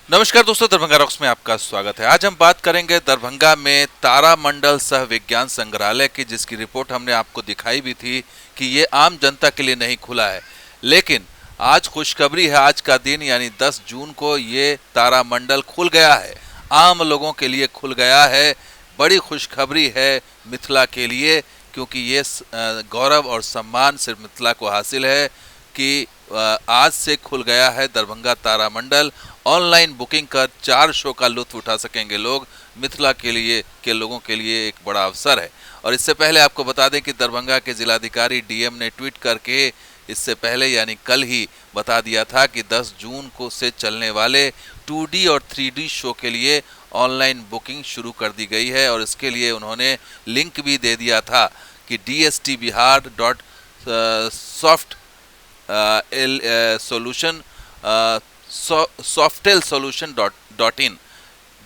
नमस्कार दोस्तों, दरभंगा रॉक्स में आपका स्वागत है। आज हम बात करेंगे दरभंगा में तारामंडल सह विज्ञान संग्रहालय की, जिसकी रिपोर्ट हमने आपको दिखाई भी थी कि ये आम जनता के लिए नहीं खुला है। लेकिन आज खुशखबरी है, आज का दिन यानी 10 जून को ये तारामंडल खुल गया है, आम लोगों के लिए खुल गया है। बड़ी खुशखबरी है मिथिला के लिए, क्योंकि ये गौरव और सम्मान सिर्फ मिथिला को हासिल है कि आज से खुल गया है दरभंगा तारामंडल। ऑनलाइन बुकिंग कर 4 शो का लुत्फ उठा सकेंगे लोग। मिथिला के लोगों के लिए एक बड़ा अवसर है। और इससे पहले आपको बता दें कि दरभंगा के जिलाधिकारी डीएम ने ट्वीट करके इससे पहले यानी कल ही बता दिया था कि 10 जून को से चलने वाले 2D और 3D शो के लिए ऑनलाइन बुकिंग शुरू कर दी गई है। और इसके लिए उन्होंने लिंक भी दे दिया था कि dstbihar.soft solution softtelsolution.in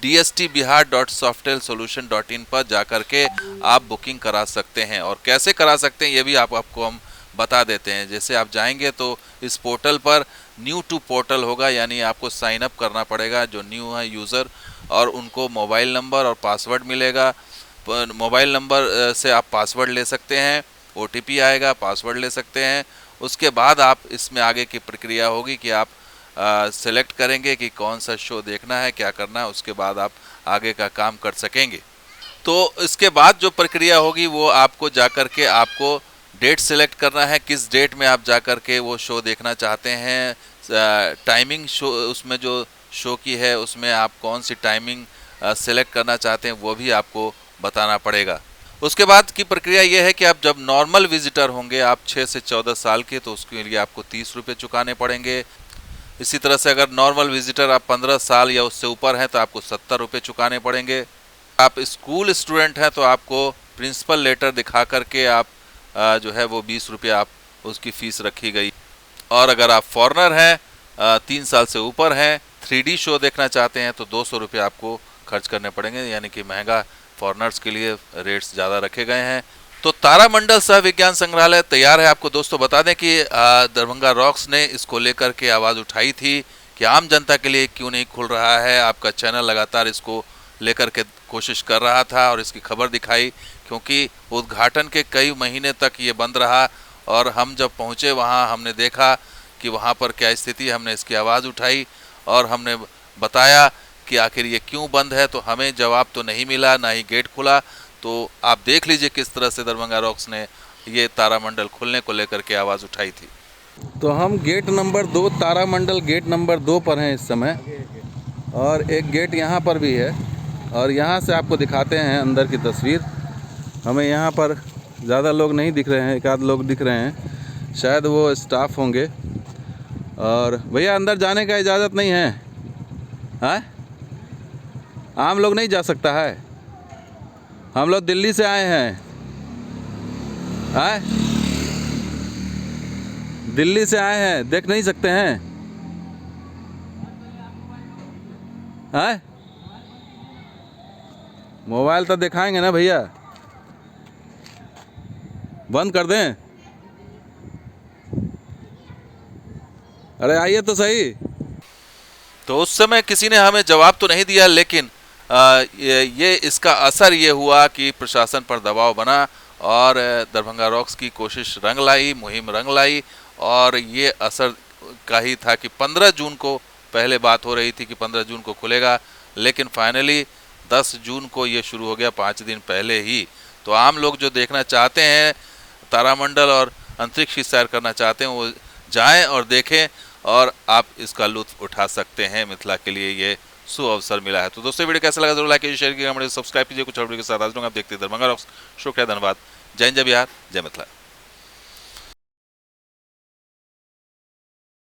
dstbihar.softtelsolution.in पर जाकर के आप बुकिंग करा सकते हैं। और कैसे करा सकते हैं ये भी आपको हम बता देते हैं। जैसे आप जाएंगे तो इस पोर्टल पर न्यू टू पोर्टल होगा, यानी आपको साइन अप करना पड़ेगा जो न्यू है यूज़र, और उनको मोबाइल नंबर और पासवर्ड मिलेगा। मोबाइल नंबर से आप पासवर्ड ले सकते हैं, OTP आएगा, पासवर्ड ले सकते हैं। उसके बाद आप इसमें आगे की प्रक्रिया होगी कि आप सेलेक्ट करेंगे कि कौन सा शो देखना है, क्या करना है, उसके बाद आप आगे का काम कर सकेंगे। तो इसके बाद जो प्रक्रिया होगी वो आपको जाकर के आपको डेट सेलेक्ट करना है, किस डेट में आप जाकर के वो शो देखना चाहते हैं। टाइमिंग शो उसमें जो शो की है उसमें आप कौन सी टाइमिंग सेलेक्ट करना चाहते हैं वो भी आपको बताना पड़ेगा। उसके बाद की प्रक्रिया ये है कि आप जब नॉर्मल विजिटर होंगे, आप 6 से 14 साल के, तो उसके लिए आपको 30 रुपये चुकाने पड़ेंगे। इसी तरह से अगर नॉर्मल विजिटर आप 15 साल या उससे ऊपर हैं तो आपको 70 रुपये चुकाने पड़ेंगे। आप स्कूल स्टूडेंट हैं तो आपको प्रिंसिपल लेटर दिखा करके आप जो है वो 20 रुपये आप उसकी फ़ीस रखी गई। और अगर आप फॉरेनर हैं, 3 साल से ऊपर हैं, 3D शो देखना चाहते हैं तो 200 रुपये आपको खर्च करने पड़ेंगे, यानी कि महंगा फॉरेनर्स के लिए रेट्स ज़्यादा रखे गए हैं। तो तारामंडल सह विज्ञान संग्रहालय तैयार है। आपको दोस्तों बता दें कि दरभंगा रॉक्स ने इसको लेकर के आवाज़ उठाई थी कि आम जनता के लिए क्यों नहीं खुल रहा है। आपका चैनल लगातार इसको लेकर के कोशिश कर रहा था और इसकी खबर दिखाई, क्योंकि उद्घाटन के कई महीने तक ये बंद रहा। और हम जब पहुँचे वहाँ हमने देखा कि वहाँ पर क्या स्थिति, हमने इसकी आवाज़ उठाई और हमने बताया कि आखिर ये क्यों बंद है। तो हमें जवाब तो नहीं मिला, ना ही गेट खुला। तो आप देख लीजिए किस तरह से दरभंगा रॉक्स ने ये तारामंडल खुलने को लेकर के आवाज़ उठाई थी। तो हम गेट नंबर 2 तारामंडल गेट नंबर 2 पर हैं इस समय, और एक गेट यहाँ पर भी है। और यहाँ से आपको दिखाते हैं अंदर की तस्वीर। हमें यहाँ पर ज़्यादा लोग नहीं दिख रहे हैं, एक आध लोग दिख रहे हैं, शायद वो स्टाफ होंगे। और भैया अंदर जाने का इजाज़त नहीं है, हाँ? आम लोग नहीं जा सकता है? हम लोग दिल्ली से आए हैं, हाँ? दिल्ली से आए हैं, देख नहीं सकते हैं, हाँ? मोबाइल तो दिखाएंगे ना भैया, बंद कर दें? अरे आइए तो सही। तो उस समय किसी ने हमें जवाब तो नहीं दिया, लेकिन ये इसका असर ये हुआ कि प्रशासन पर दबाव बना और दरभंगा रॉक्स की कोशिश रंग लाई, मुहिम रंग लाई। और ये असर का ही था कि 15 जून को पहले बात हो रही थी कि 15 जून को खुलेगा, लेकिन फाइनली 10 जून को ये शुरू हो गया, 5 दिन पहले ही। तो आम लोग जो देखना चाहते हैं तारामंडल और अंतरिक्ष की सैर करना चाहते हैं वो जाएं और देखें, और आप इसका लुत्फ उठा सकते हैं। मिथिला के लिए ये सुअवसर मिला है। तो दोस्तों वीडियो कैसा लगा जरूर लाइक कीजिए, शेयर कीजिए, सब्सक्राइब कीजिए। कुछ और वीडियो के साथ आज आप देखते हैं दरभंगा रॉक्स। शुक्रिया, धन्यवाद। जय हिंद, जय बिहार, जय मिथिला।